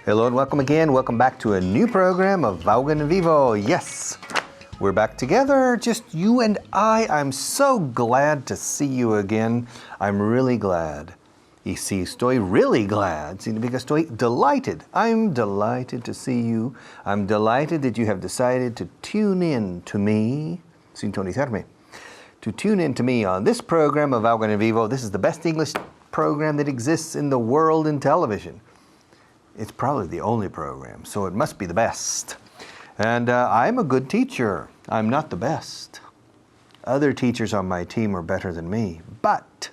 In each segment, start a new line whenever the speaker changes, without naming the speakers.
Hello and welcome again. Welcome back to a new program of Vaughan and Vivo. Yes, we're back together, just you and I. I'm so glad to see you again. I'm really glad. Y sí, estoy really glad. Significa estoy delighted. I'm delighted to see you. I'm delighted that you have decided to tune in to me, sintonizarme, to tune in to me on this program of Vaughan and Vivo. This is the best English program that exists in the world in television. It's probably the only program, so it must be the best. And I'm a good teacher. I'm not the best. Other teachers on my team are better than me, but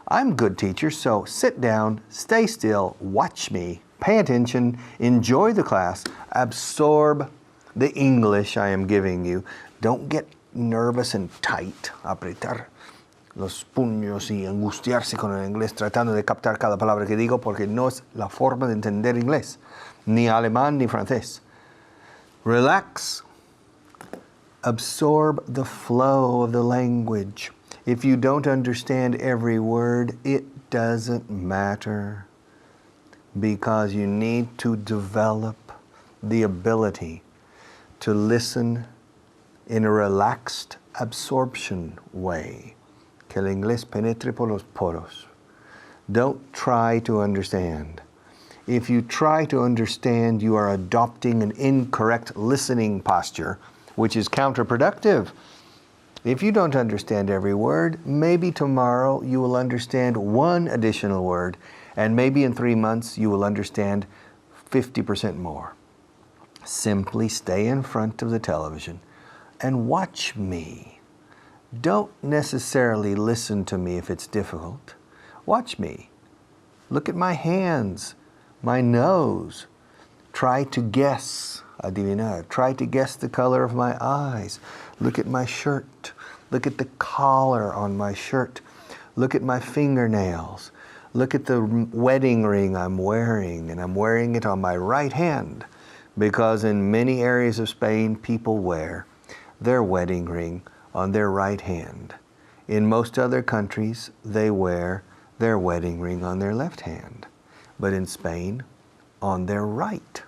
I'm a good teacher, so sit down, stay still, watch me, pay attention, enjoy the class, absorb the English I am giving you. Don't get nervous and tight, apretar los puños y angustiarse con el inglés tratando de captar cada palabra que digo, porque no es la forma de entender inglés, ni alemán ni francés. Relax. Absorb the flow of the language. If you don't understand every word, it doesn't matter, because you need to develop the ability to listen in a relaxed absorption way. Que el inglés penetre por los poros. Don't try to understand. If you try to understand, you are adopting an incorrect listening posture, which is counterproductive. If you don't understand every word, maybe tomorrow you will understand one additional word, and maybe in 3 months you will understand 50% more. Simply stay in front of the television and watch me. Don't necessarily listen to me if it's difficult. Watch me. Look at my hands, my nose. Try to guess, adivinar. Try to guess the color of my eyes. Look at my shirt. Look at the collar on my shirt. Look at my fingernails. Look at the wedding ring I'm wearing, and I'm wearing it on my right hand, because in many areas of Spain, people wear their wedding ring on their right hand. In most other countries, they wear their wedding ring on their left hand, but in Spain, on their right,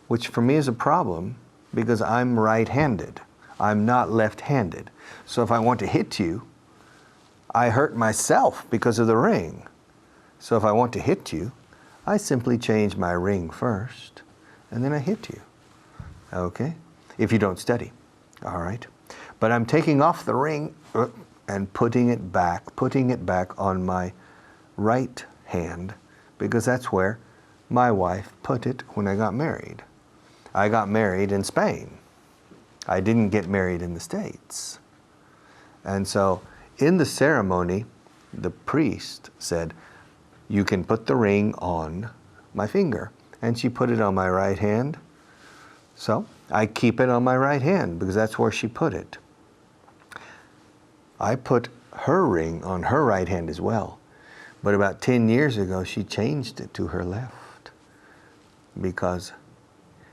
which for me is a problem, because I'm right-handed. I'm not left-handed. So if I want to hit you, I hurt myself because of the ring. So if I want to hit you, I simply change my ring first, and then I hit you. Okay? If you don't study. All right? But I'm taking off the ring and putting it back on my right hand, because that's where my wife put it when I got married. I got married in Spain. I didn't get married in the States. And so in the ceremony, the priest said, you can put the ring on my finger. And she put it on my right hand. So I keep it on my right hand, because that's where she put it. I put her ring on her right hand as well. But about 10 years ago, she changed it to her left, because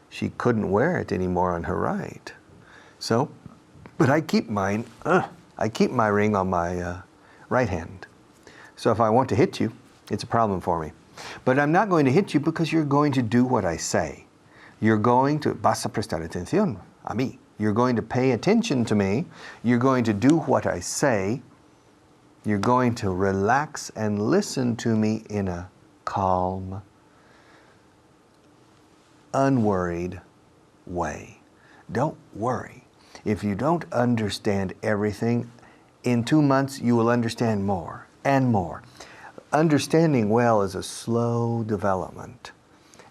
she couldn't wear it anymore on her right. So, but I keep mine, I keep my ring on my right hand. So if I want to hit you, it's a problem for me. But I'm not going to hit you, because you're going to do what I say. You're going to, vas a prestar atención a mí. You're going to pay attention to me. You're going to do what I say. You're going to relax and listen to me in a calm, unworried way. Don't worry. If you don't understand everything, in 2 months you will understand more and more. Understanding well is a slow development,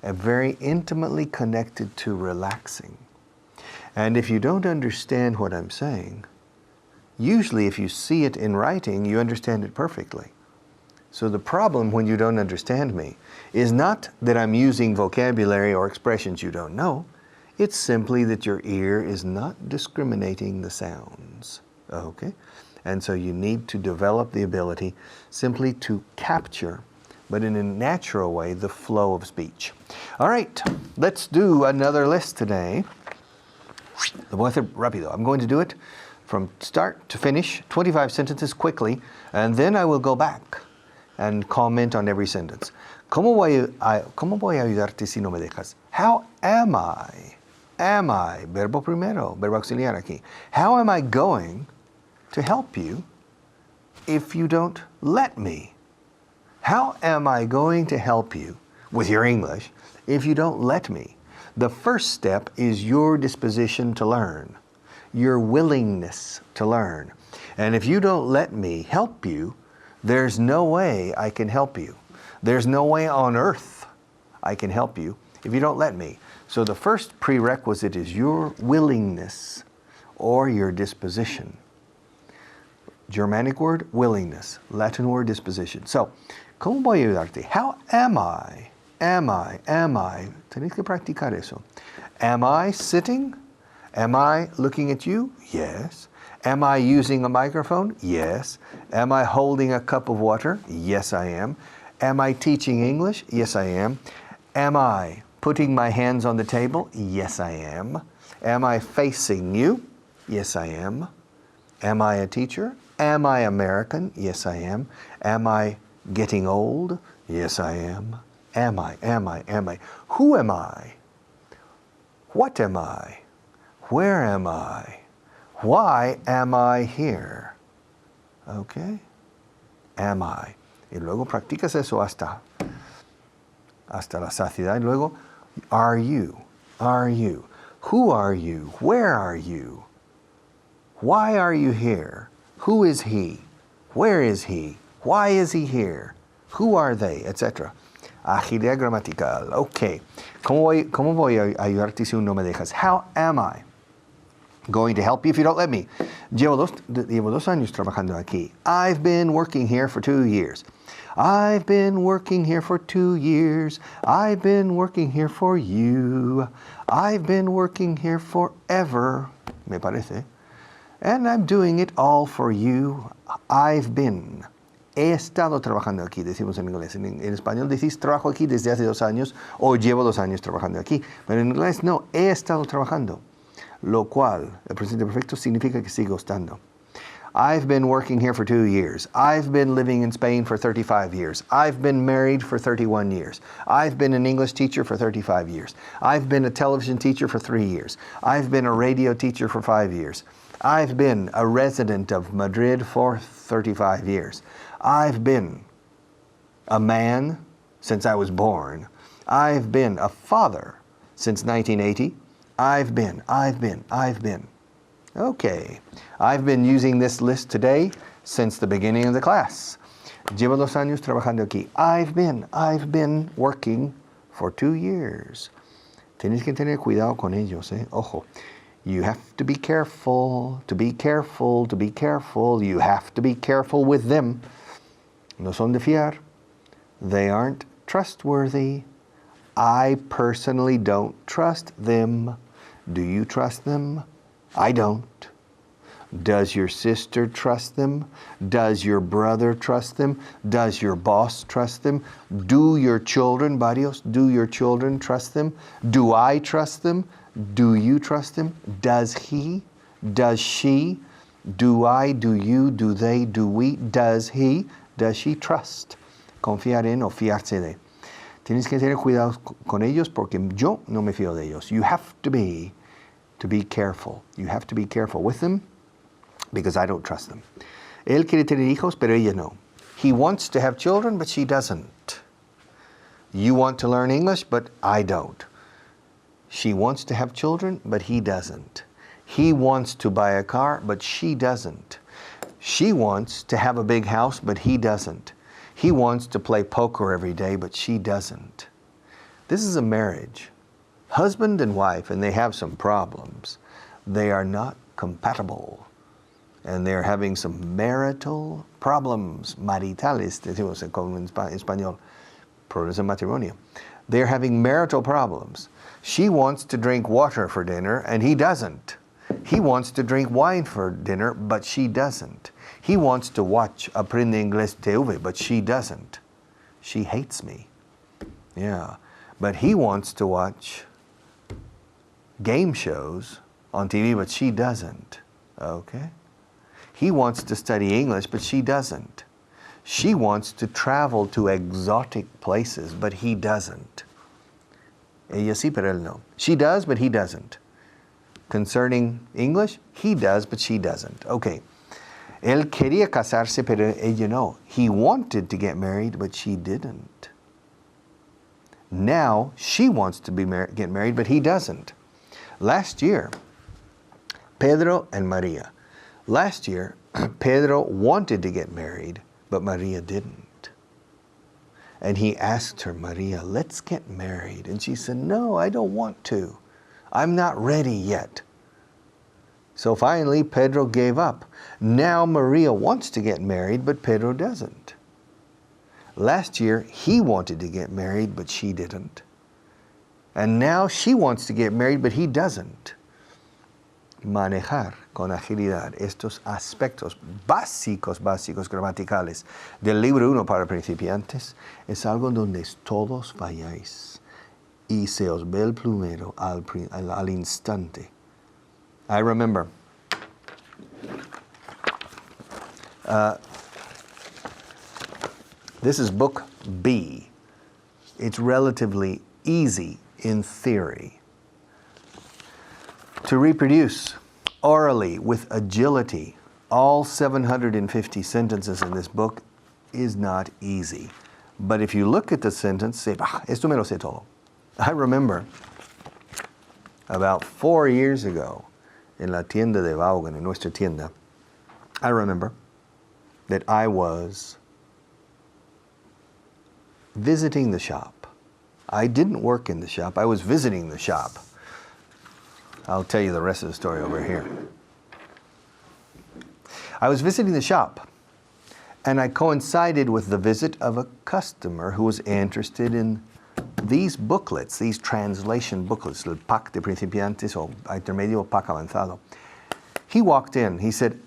and very intimately connected to relaxing. And if you don't understand what I'm saying, usually if you see it in writing, you understand it perfectly. So the problem when you don't understand me is not that I'm using vocabulary or expressions you don't know. It's simply that your ear is not discriminating the sounds. Okay? And so you need to develop the ability simply to capture, but in a natural way, the flow of speech. All right, let's do another list today. Lo voy a hacer rápido. I'm going to do it from start to finish, 25 sentences quickly, and then I will go back and comment on every sentence. ¿Cómo voy a ayudarte si no me dejas? How am I? Am I, verbo primero, verbo auxiliar aquí. How am I going to help you if you don't let me? How am I going to help you with your English if you don't let me? The first step is your disposition to learn, your willingness to learn. And if you don't let me help you, there's no way I can help you. There's no way on earth I can help you if you don't let me. So the first prerequisite is your willingness or your disposition. Germanic word, willingness. Latin word, disposition. So, ¿cómo voy a ayudarte? How am I? Am I? Tenéis que practicar eso. Am I sitting? Am I looking at you? Yes. Am I using a microphone? Yes. Am I holding a cup of water? Yes, I am. Am I teaching English? Yes, I am. Am I putting my hands on the table? Yes, I am. Am I facing you? Yes, I am. Am I a teacher? Am I American? Yes, I am. Am I getting old? Yes, I am. Am I? Who am I? What am I? Where am I? Why am I here? Okay? Am I? Y luego practicas eso hasta la saciedad. Y luego, are you? Who are you? Where are you? Why are you here? Who is he? Where is he? Why is he here? Who are they? Etc. Agilidad gramatical. Ok. ¿Cómo voy a ayudarte si no me dejas? How am I going to help you if you don't let me? Llevo dos años trabajando aquí. I've been working here for 2 years. I've been working here for 2 years. I've been working here for you. I've been working here forever, me parece. And I'm doing it all for you. I've been. He estado trabajando aquí, decimos en inglés. En español decís trabajo aquí desde hace 2 años o llevo 2 años trabajando aquí. Pero en inglés no, he estado trabajando. Lo cual, el presente perfecto significa que sigo estando. I've been working here for 2 years. I've been living in Spain for 35 years. I've been married for 31 years. I've been an English teacher for 35 years. I've been a television teacher for 3 years. I've been a radio teacher for 5 years. I've been a resident of Madrid for 35 years. I've been a man since I was born. I've been a father since 1980. I've been. Okay. I've been using this list today since the beginning of the class. Llevo 2 años trabajando aquí. I've been working for 2 years. Tienes que tener cuidado con ellos, Ojo. You have to be careful, to be careful. You have to be careful with them. No son de fiar. They aren't trustworthy. I personally don't trust them. Do you trust them? I don't. Does your sister trust them? Does your brother trust them? Does your boss trust them? Do your children, varios, do your children trust them? Do I trust them? Do you trust them? Does he? Does she? Do I? Do you? Do they? Do we? Does he? Does she trust? Confiar en o fiarse de. Tienes que tener cuidado con ellos porque yo no me fío de ellos. You have to be careful. You have to be careful with them because I don't trust them. Él quiere tener hijos, pero ella no. He wants to have children, but she doesn't. You want to learn English, but I don't. She wants to have children, but he doesn't. He wants to buy a car, but she doesn't. She wants to have a big house, but he doesn't. He wants to play poker every day, but she doesn't. This is a marriage. Husband and wife, and they have some problems. They are not compatible. And they're having some marital problems. Maritales, decimos en español. Problemas en matrimonio. They're having marital problems. She wants to drink water for dinner, and he doesn't. He wants to drink wine for dinner, but she doesn't. He wants to watch Aprende Inglés TV, but she doesn't. She hates me. Yeah. But he wants to watch game shows on TV, but she doesn't. Okay? He wants to study English, but she doesn't. She wants to travel to exotic places, but he doesn't. Ella sí, pero él no. She does, but he doesn't. Concerning English, he does, but she doesn't. Okay. Él quería casarse, pero ella no. He wanted to get married, but she didn't. Now, she wants to get married, but he doesn't. Last year, Pedro and Maria. Last year, Pedro wanted to get married, but Maria didn't. And he asked her, Maria, let's get married. And she said, no, I don't want to. I'm not ready yet. So finally, Pedro gave up. Now Maria wants to get married, but Pedro doesn't. Last year, he wanted to get married, but she didn't. And now she wants to get married, but he doesn't. Manejar con agilidad estos aspectos básicos gramaticales del libro 1 para principiantes es algo donde todos falláis y se os ve el plumero al instante. I remember this is book B. It's relatively easy in theory. To reproduce orally with agility all 750 sentences in this book is not easy. But if you look at the sentence, say, esto me lo sé todo. I remember about 4 years ago in la tienda de Vaughan, in nuestra tienda, I remember that I was visiting the shop. I didn't work in the shop, I was visiting the shop. I'll tell you the rest of the story over here. I was visiting the shop, and I coincided with the visit of a customer who was interested in these booklets, these translation booklets, el pack de principiantes o intermedio pack avanzado. He walked in, he said,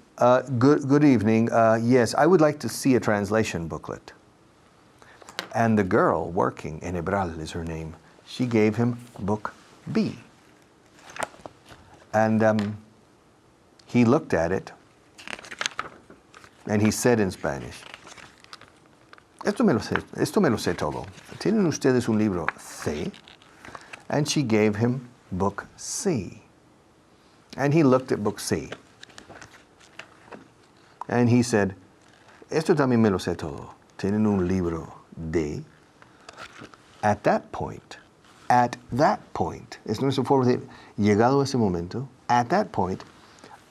good evening, yes, I would like to see a translation booklet. And the girl working, Enebral is her name, she gave him book B. And he looked at it, and he said in Spanish, esto me lo sé todo. ¿Tienen ustedes un libro C? And she gave him book C. And he looked at book C. And he said, esto también me lo sé todo. ¿Tienen un libro D? At that point, es nuestra forma de llegado ese momento, at that point,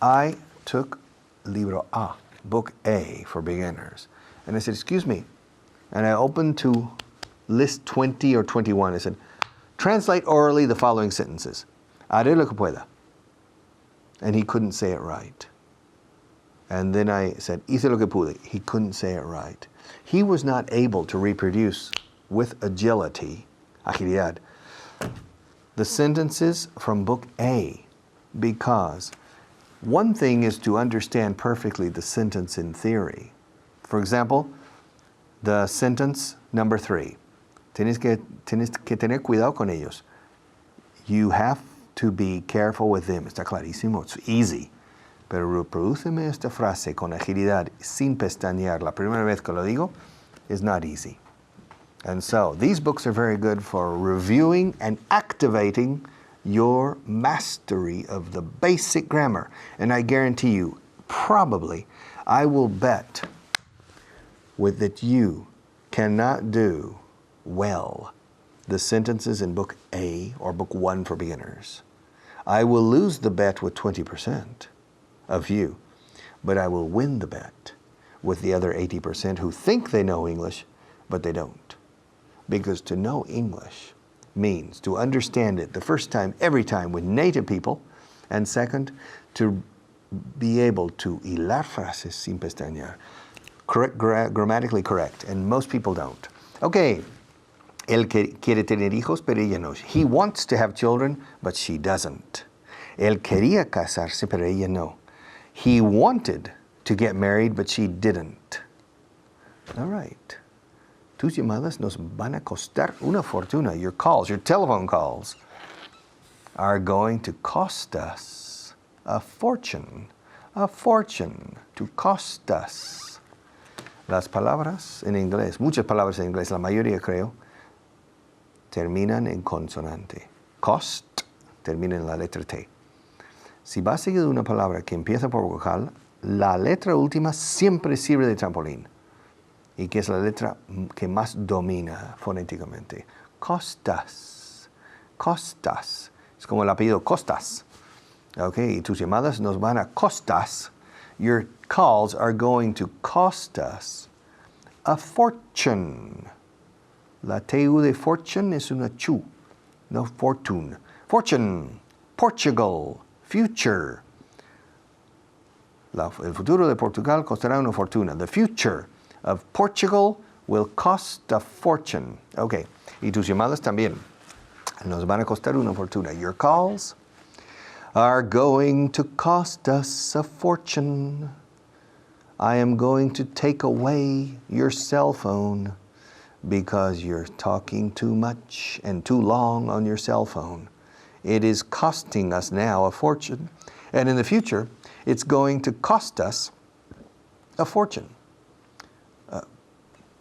I took libro A, book A for beginners. And I said, excuse me. And I opened to list 20 or 21. I said, translate orally the following sentences. Haré lo que pueda. And he couldn't say it right. And then I said, hice lo que pude. He couldn't say it right. He was not able to reproduce with agility, agilidad, the sentences from book A, because one thing is to understand perfectly the sentence in theory. For example, the sentence number 3. Tienes que tener cuidado con ellos. You have to be careful with them. Está clarísimo. It's easy. Pero reprodúceme esta frase con agilidad, sin pestañear. La primera vez que lo digo is not easy. And so, these books are very good for reviewing and activating your mastery of the basic grammar. And I guarantee you, probably, I will bet that you cannot do well the sentences in book A or book 1 for beginners. I will lose the bet with 20% of you, but I will win the bet with the other 80% who think they know English, but they don't. Because to know English means to understand it the first time, every time with native people, and second, to be able to hilar frases sin pestañear, grammatically correct, and most people don't. Okay, él quiere tener hijos, pero ella no. He wants to have children, but she doesn't. Él quería casarse, pero ella no. He wanted to get married, but she didn't. All right. Tus llamadas nos van a costar una fortuna. Your calls, your telephone calls, are going to cost us a fortune. A fortune to cost us. Las palabras en inglés, muchas palabras en inglés, la mayoría creo, terminan en consonante. Cost termina en la letra T. Si vas seguido una palabra que empieza por vocal, la letra última siempre sirve de trampolín. Y que es la letra que más domina fonéticamente. Costas. Costas. Es como el apellido Costas. Okay, y tus llamadas nos van a costas. Your calls are going to cost us a fortune. La TU de fortune es una chu, no fortune. Fortune, Portugal, future. El futuro de Portugal costará una fortuna. The future of Portugal will cost a fortune. Okay, y tus llamadas también nos van a costar una fortuna. Your calls are going to cost us a fortune. I am going to take away your cell phone because you're talking too much and too long on your cell phone. It is costing us now a fortune, and in the future, it's going to cost us a fortune.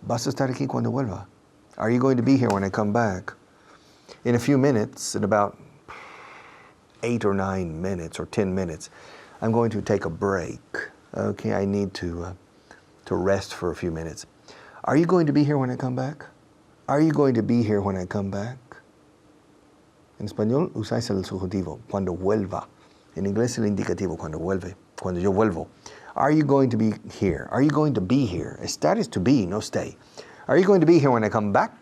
Vas a estar aquí cuando vuelva. Are you going to be here when I come back? In a few minutes, in about 8 or 9 minutes or 10 minutes, I'm going to take a break. Okay, I need to rest for a few minutes. Are you going to be here when I come back? Are you going to be here when I come back? En español usáis el subjuntivo, cuando vuelva. En inglés el indicativo, cuando vuelve, cuando yo vuelvo. Are you going to be here? Are you going to be here? Estar is to be, no stay. Are you going to be here when I come back?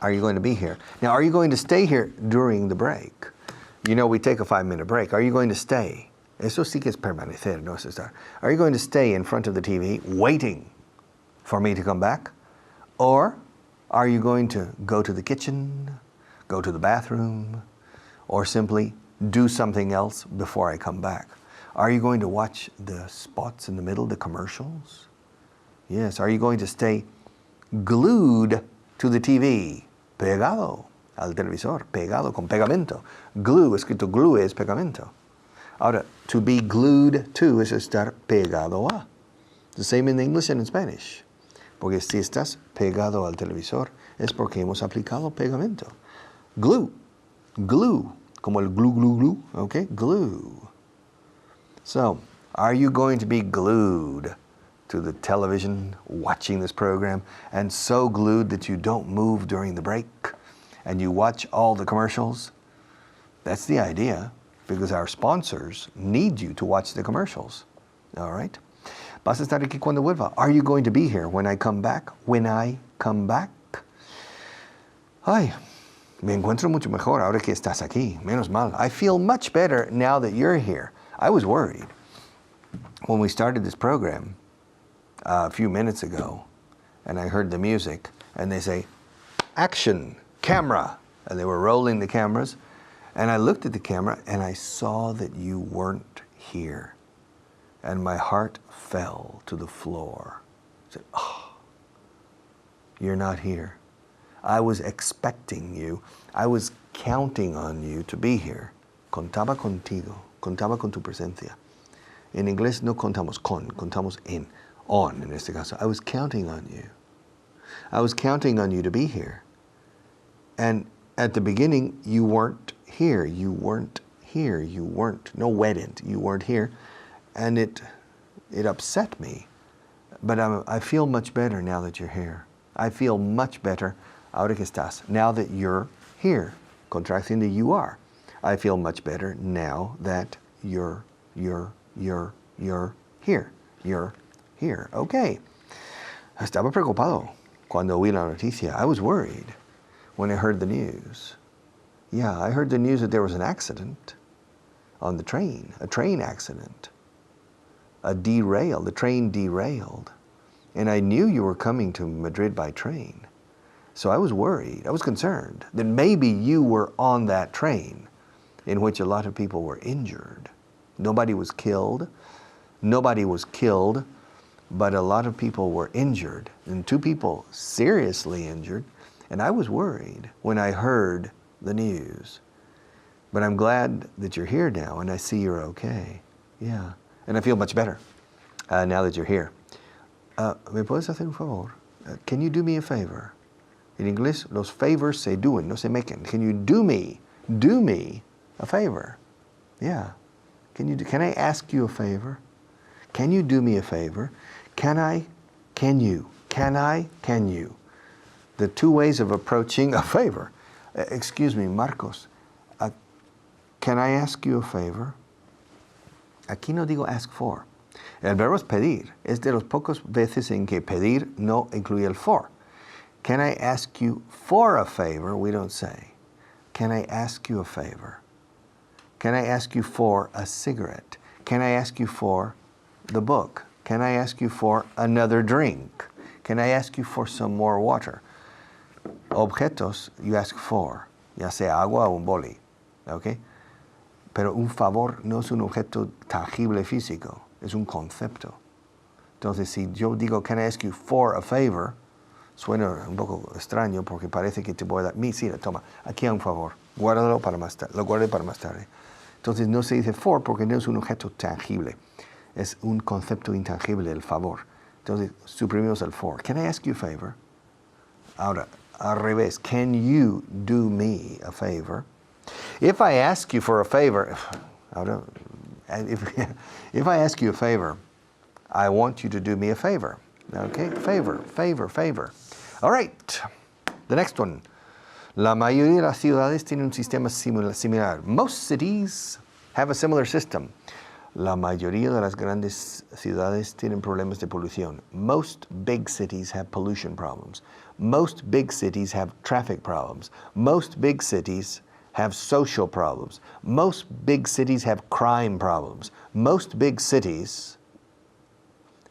Are you going to be here? Now, are you going to stay here during the break? You know, we take a 5-minute break. Are you going to stay? Eso sí que es permanecer, no es estar. Are you going to stay in front of the TV waiting for me to come back? Or are you going to go to the kitchen, go to the bathroom, or simply do something else before I come back? Are you going to watch the spots in the middle, the commercials? Yes. Are you going to stay glued to the TV? Pegado al televisor, pegado con pegamento. Glue, escrito glue es pegamento. Ahora, to be glued to es estar pegado a. The same in English and in Spanish. Porque si estás pegado al televisor es porque hemos aplicado pegamento. Glue, glue, como el glue, glue, glue, okay? Glue. So, are you going to be glued to the television watching this program and so glued that you don't move during the break and you watch all the commercials? That's the idea, because our sponsors need you to watch the commercials. All right? Vas a estar aquí cuando vuelva. Are you going to be here when I come back? When I come back? Ay, me encuentro mucho mejor ahora que estás aquí. Menos mal. I feel much better now that you're here. I was worried when we started this program a few minutes ago, and I heard the music, and they say, action, camera, and they were rolling the cameras, and I looked at the camera, and I saw that you weren't here, and my heart fell to the floor. I said, oh, you're not here. I was expecting you. I was counting on you to be here. Contaba contigo, contaba con tu presencia. En inglés no contamos con, contamos on en este caso. I was counting on you. I was counting on you to be here. And at the beginning, you weren't here. You weren't here. You weren't. No wedded. You weren't here. And it upset me. But I feel much better now that you're here. I feel much better ahora que estás. Now that you're here. Contracting the you are. I feel much better now that you're here. You're here. Okay. Estaba preocupado cuando oí la noticia. I was worried when I heard the news. Yeah, I heard the news that there was an accident on the train, a train accident. The train derailed. And I knew you were coming to Madrid by train. So I was worried, I was concerned that maybe you were on that train in which a lot of people were injured. Nobody was killed, but a lot of people were injured, and 2 people seriously injured, and I was worried when I heard the news. But I'm glad that you're here now, and I see you're okay. Yeah, and I feel much better now that you're here. ¿Me puedes hacer un favor? Can you do me a favor? En inglés, los favors se doen, no se maken. Can you do me a favor? Yeah. Can I ask you a favor? Can you do me a favor? Can you? The two ways of approaching a favor. Excuse me, Marcos. Can I ask you a favor? Aquí no digo ask for. El verbo es pedir. Es de los pocos veces en que pedir no incluye el for. Can I ask you for a favor? We don't say. Can I ask you a favor? Can I ask you for a cigarette? Can I ask you for the book? Can I ask you for another drink? Can I ask you for some more water? Objetos, you ask for, ya sea agua o un boli, ¿ok? Pero un favor no es un objeto tangible físico, es un concepto. Entonces, si yo digo, can I ask you for a favor, suena un poco extraño porque parece que te voy a dar, sí, toma, aquí hay un favor, guárdalo para más tarde, lo guarde para más tarde. Entonces, no se dice for porque no es un objeto tangible, es un concepto intangible, el favor. Entonces, suprimimos el for. Can I ask you a favor? Ahora, al revés, can you do me a favor? If I ask you for a favor, if I ask you a favor, I want you to do me a favor. Okay, favor. All right, the next one. La mayoría de las ciudades tienen un sistema similar. Most cities have a similar system. La mayoría de las grandes ciudades tienen problemas de polución. Most big cities have pollution problems. Most big cities have traffic problems. Most big cities have social problems. Most big cities have crime problems. Most big cities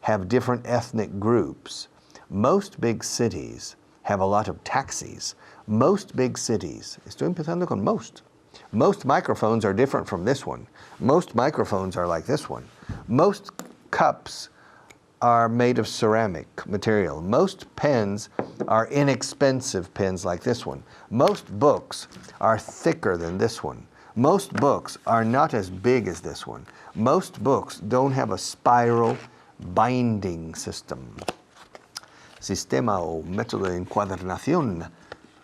have different ethnic groups. Most big cities have a lot of taxis. Most big cities, estoy empezando con most. Most microphones are different from this one. Most microphones are like this one. Most cups are made of ceramic material. Most pens are inexpensive pens like this one. Most books are thicker than this one. Most books are not as big as this one. Most books don't have a spiral binding system. Sistema o método de encuadernación.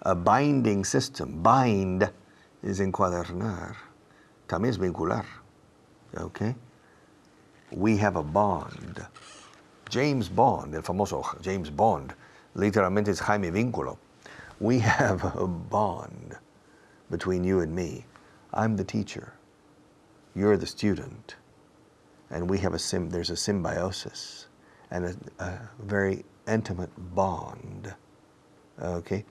A binding system. Bind is encuadernar. También es vincular. Okay? We have a bond. James Bond, el famoso James Bond, literalmente es Jaime Vínculo. We have a bond between you and me. I'm the teacher. You're the student. And we have there's a symbiosis and a very intimate bond. Okay?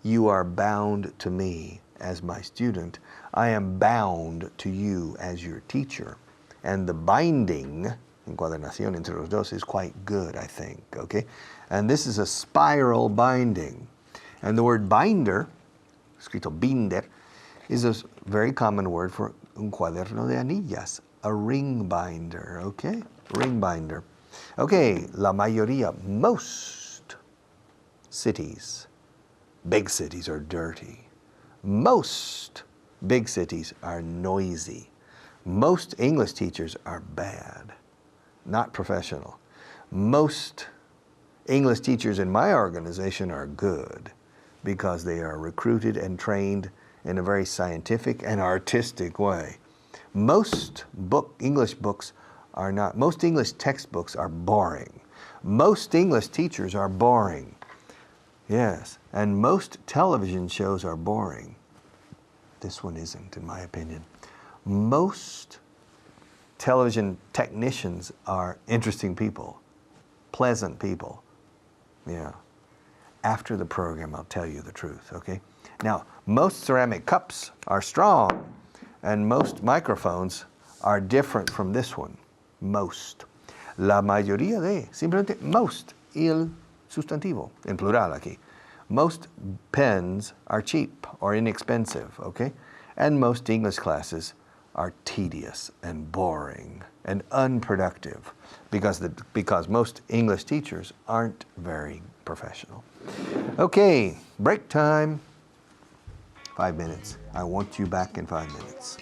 You are bound to me as my student. I am bound to you as your teacher. And the binding, encuadernación entre los dos, is quite good, I think, okay? And this is a spiral binding. And the word binder, escrito binder, is a very common word for un cuaderno de anillas, a ring binder, okay? Ring binder. Okay, la mayoría, most cities, big cities are dirty. Most big cities are noisy. Most English teachers are bad, not professional. Most English teachers in my organization are good because they are recruited and trained in a very scientific and artistic way. Most English books are not, most English textbooks are boring. Most English teachers are boring. Yes, and most television shows are boring. This one isn't, in my opinion. Most television technicians are interesting people, pleasant people. Yeah. After the program, I'll tell you the truth, okay? Now, most ceramic cups are strong, and most microphones are different from this one. Most. La mayoría de, simplemente most, y el sustantivo, en plural aquí. Most pens are cheap or inexpensive, okay? And most English classes are tedious and boring and unproductive because most English teachers aren't very professional. Okay, break time. 5 minutes. I want you back in 5 minutes.